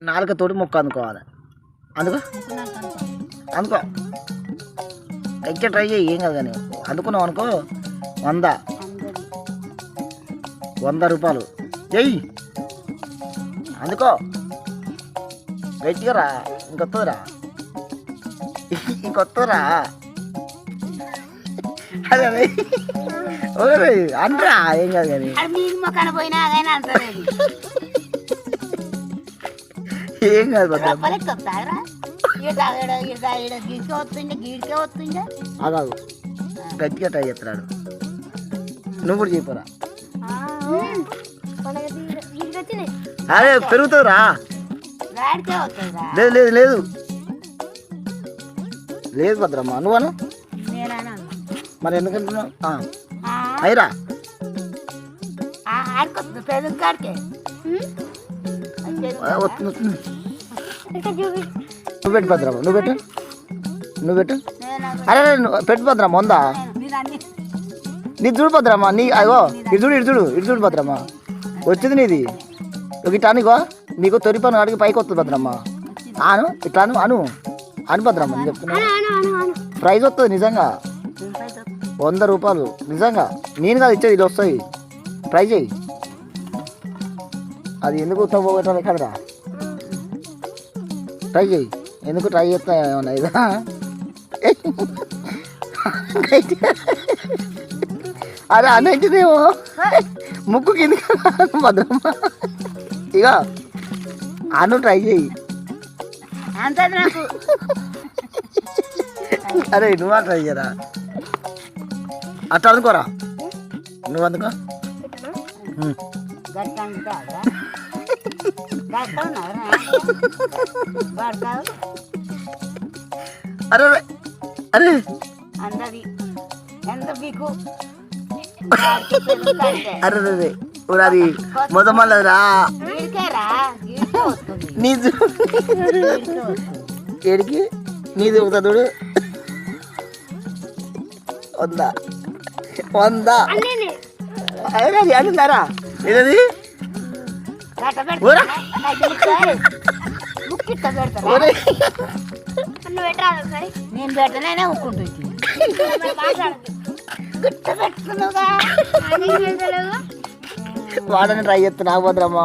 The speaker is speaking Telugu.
నాలుకతోటి ముక్క అందుకోవాలి. అందుకో అందుకో గట్టిగా ట్రై చేయి, ఏం కాదు. కానీ అందుకున్నావు అనుకో 100 రూపాయలు చెయ్యి. అందుకో గట్టిగా రా, ఇంకొత్తరా ఇంకొత్తరా. అదే అదే అనరా, ఏం కాదు. కానీ ఏం కాదు భద్రమ్మ. అదాగు గట్టిగా ట్రై చేస్తున్నాడు. నువ్వు కూడా చెప్పరా. అదే పెరుగుతుందిరా. లేదు లేదు లేదు లేదు భద్రమ్మ, నువ్వను మరి ఎందుకంటున్నావు? అయిరా వస్తుంది వస్తుంది. నువ్వు పెట్టు భద్రమ్మ, నువ్వు పెట్టు, నువ్వు పెట్టు. అరే పెట్టు భద్రమ్మ. ఉందా నీది చూడు భద్రమ్మ. నీ అగో ఇటు చూడు, ఇటు చూడు, ఇటు చూడు భద్రమ్మ. వచ్చింది నీది. ఇట్లా అనుకో, నీకు తొలి పని అడిగి పైకి వస్తుంది భద్రమ్మ. అను ఇట్లా అను అను అను భద్రమ్మ. నేను చెప్తున్నా ప్రైజ్ వస్తుంది నిజంగా. 100 రూపాయలు నిజంగా. నేను కాదు ఇచ్చేది, ఇది వస్తాయి. ట్రై చేయి. అది ఎందుకు పోగొట్టాలి కదరా. ట్రై చేయి. ఎందుకు ట్రై చేస్తా ఏమన్నా ఇదా. అరే అన్నట్టుదేమో ముక్కు కింద భద్రమ్మ. ఇక అను ట్రై చేయి. అరే నువ్వు ట్రై చేయరా. అట్లా అనుకోరా, నువ్వు అందుకో. అరే అరే అరే అరే అది మొదమల్లరా. నీది ఏడికి నీది అవుతాడు. 100 అన్నారా. ఏదది నేను పెట్టనైనా ఒక్కుంటుంది. వాడని ట్రై చేస్తున్నా భద్రమ్మ.